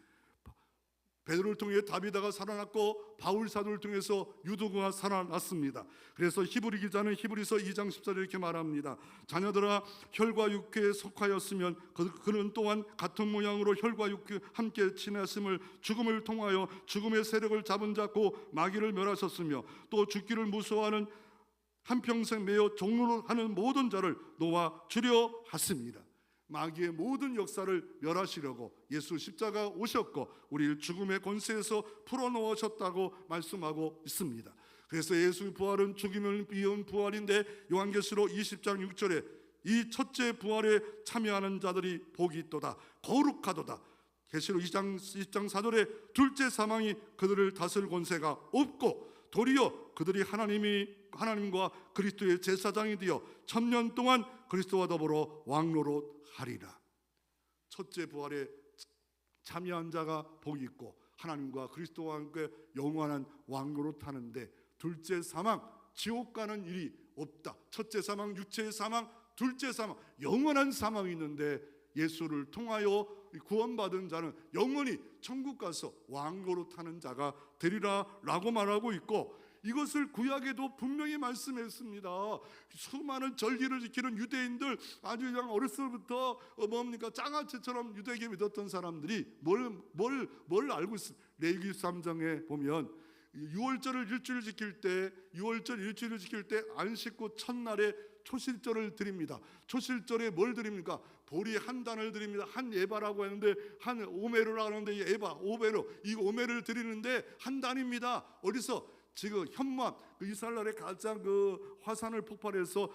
베드로를 통해 다비다가 살아났고 바울 사도를 통해서 유도가 살아났습니다. 그래서 히브리 기자는 히브리서 2장 14절에 이렇게 말합니다. 자녀들아 혈과 육회에 속하였으면 그는 또한 같은 모양으로 혈과 육회 함께 지냈음을 죽음을 통하여 죽음의 세력을 잡은 자고 마귀를 멸하셨으며 또 죽기를 무서워하는 한평생 매여 종로를 하는 모든 자를 놓아 주려 하십니다. 마귀의 모든 역사를 멸하시려고 예수 십자가 오셨고 우리를 죽음의 권세에서 풀어놓으셨다고 말씀하고 있습니다. 그래서 예수의 부활은 죽임을 이은 부활인데 요한계시록 20장 6절에 이 첫째 부활에 참여하는 자들이 복이 있도다. 거룩하도다. 계시록 2장 4절에 둘째 사망이 그들을 다스릴 권세가 없고 도리어 그들이 하나님과 그리스도의 제사장이 되어 1000년 동안 그리스도와 더불어 왕노릇하리라. 첫째 부활에 참여한 자가 복이 있고 하나님과 그리스도와 함께 영원한 왕노릇하는데, 둘째 사망, 지옥 가는 일이 없다. 첫째 사망, 육체의 사망, 둘째 사망, 영원한 사망이 있는데 예수를 통하여 구원받은 자는 영원히 천국 가서 왕노릇하는 자가 되리라 라고 말하고 있고, 이것을 구약에도 분명히 말씀했습니다. 수많은 절기를 지키는 유대인들, 아주 그냥 어렸을 때부터 뭡니까 장아찌처럼 유대교 믿었던 사람들이 뭘 알고 있습니까? 레위기 3장에 보면 유월절을 일주일 지킬 때, 유월절 일주일을 지킬 때 안식구 첫날에 초실절을 드립니다. 초실절에 뭘 드립니까? 보리 한 단을 드립니다. 한 에바라고 하는데, 한 오메르라고 하는데, 이 에바, 오메르, 이 오메르를 드리는데 한 단입니다. 어디서? 지금 현무암, 이스라엘의 가장 화산을 폭발해서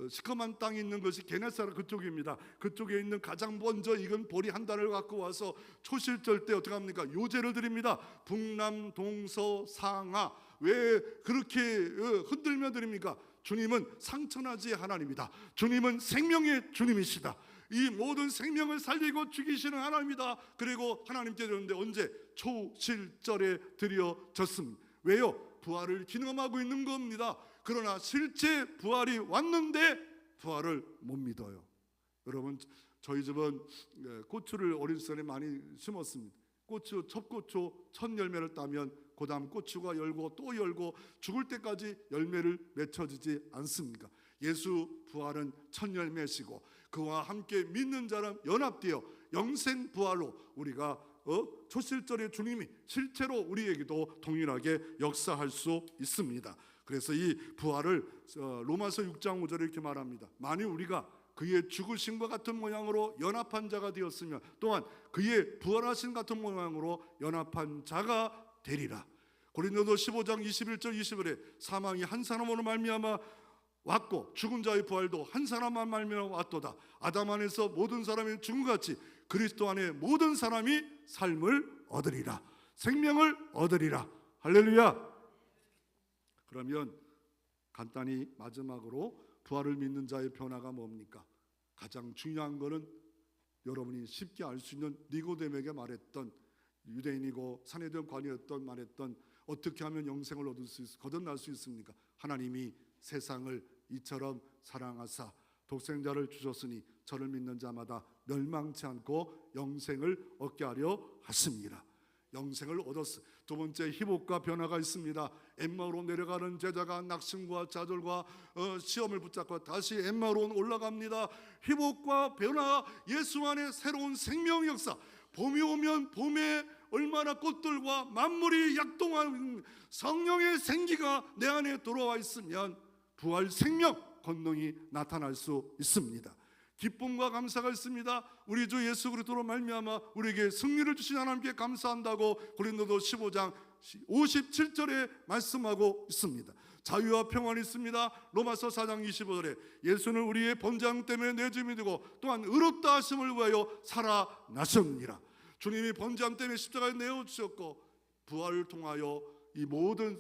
시커먼 땅이 있는 것이 게네사르 그쪽입니다. 그쪽에 있는 가장 먼저 익은 보리 한 단을 갖고 와서 초실절 때 어떻게 합니까? 요제를 드립니다. 북남 동서 상하. 왜 그렇게 흔들며 드립니까? 주님은 상천하지 하나님이다. 주님은 생명의 주님이시다. 이 모든 생명을 살리고 죽이시는 하나님이다. 그리고 하나님께 드렸는데 언제? 초실절에 드려졌습니다. 왜요? 부활을 기념하고 있는 겁니다. 그러나 실제 부활이 왔는데 부활을 못 믿어요. 여러분, 저희 집은 고추를 어린 시절에 많이 심었습니다. 고추, 첩고추 첫 열매를 따면 그 다음 고추가 열고 또 열고 죽을 때까지 열매를 맺혀지지 않습니까? 예수 부활은 첫 열매시고 그와 함께 믿는 자는 연합되어 영생 부활로 우리가 초실절의 주님이 실제로 우리에게도 동일하게 역사할 수 있습니다. 그래서 이 부활을 로마서 6장 5절에 이렇게 말합니다. 만일 우리가 그의 죽으심과 같은 모양으로 연합한 자가 되었으면 또한 그의 부활하신 같은 모양으로 연합한 자가 되리라. 고린도서 15장 21절 20절에 사망이 한 사람으로 말미암아 왔고 죽은 자의 부활도 한 사람만 말미암아 왔도다. 아담 안에서 모든 사람이 죽음같이 그리스도 안에 모든 사람이 삶을 얻으리라. 생명을 얻으리라. 할렐루야. 그러면 간단히 마지막으로 부활을 믿는 자의 변화가 뭡니까? 가장 중요한 것은 여러분이 쉽게 알 수 있는 니고데모에게 말했던, 유대인이고 사내들 관이었던 말했던, 어떻게 하면 영생을 거듭날 수 있습니까? 하나님이 세상을 이처럼 사랑하사 독생자를 주셨으니 저를 믿는 자마다 멸망치 않고 영생을 얻게 하려 하십니다. 영생을 얻었어. 두 번째, 희복과 변화가 있습니다. 엠마오로 내려가는 제자가 낙심과 좌절과 시험을 붙잡고 다시 엠마오로 올라갑니다. 희복과 변화, 예수 안에 새로운 생명 역사. 봄이 오면 봄에 얼마나 꽃들과 만물이 약동하는 성령의 생기가 내 안에 들어와 있으면 부활 생명 권능이 나타날 수 있습니다. 기쁨과 감사가 있습니다. 우리 주 예수 그리스도로 말미암아 우리에게 승리를 주신 하나님께 감사한다고 고린도서 15장 57절에 말씀하고 있습니다. 자유와 평안이 있습니다. 로마서 4장 25절에 예수는 우리의 번장 때문에 내 주님이 되고 또한 의롭다 하심을 위하여 살아나셨느니라. 주님이 번장 때문에 십자가에 내어주셨고 부활을 통하여 이 모든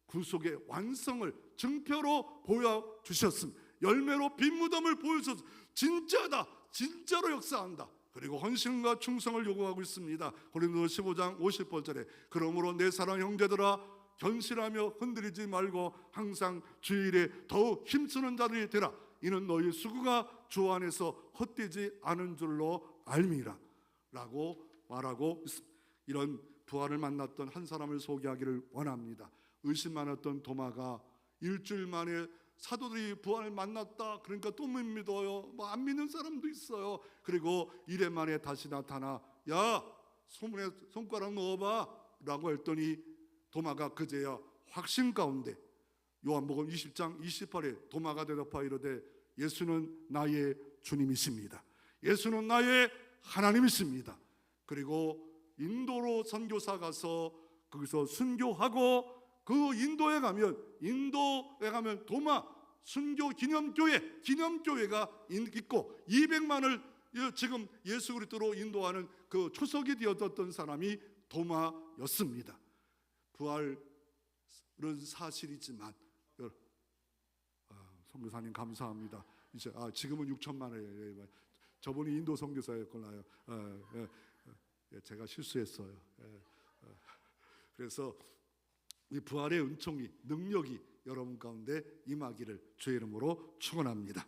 구속의 완성을 증표로 보여주셨습니다. 열매로 빈 무덤을 보여주셔서 진짜다, 진짜로 역사한다. 그리고 헌신과 충성을 요구하고 있습니다. 고린도서 15장 58절에 그러므로 내 사랑 형제들아 견실하며 흔들리지 말고 항상 주일에 더욱 힘쓰는 자들이 되라. 이는 너희 수고가 주 안에서 헛되지 않은 줄로 알미라 라고 말하고 있습니다. 이런 부활을 만났던 한 사람을 소개하기를 원합니다. 의심 많았던 도마가 일주일 만에 사도들이 부활을 만났다 그러니까 또 못 믿어요. 안 믿는 사람도 있어요. 그리고 이래 만에 다시 나타나 야 소문에 손가락 넣어봐 라고 했더니 도마가 그제야 확신 가운데 요한복음 20장 28에 도마가 대답하여 이르되 예수는 나의 주님이십니다. 예수는 나의 하나님이십니다. 그리고 인도로 선교사 가서 거기서 순교하고 그 인도에 가면 도마 순교 기념교회가 있고 200만을 지금 예수 그리스도로 인도하는 그 초석이 되었던 사람이 도마였습니다. 부활은 사실이지만, 선교사님 감사합니다. 이제 지금은 6천만 원이에요. 저분이 인도 선교사였구나요. 제가 실수했어요. 그래서 이 부활의 은총이, 능력이 여러분 가운데 임하기를 주의 이름으로 축원합니다.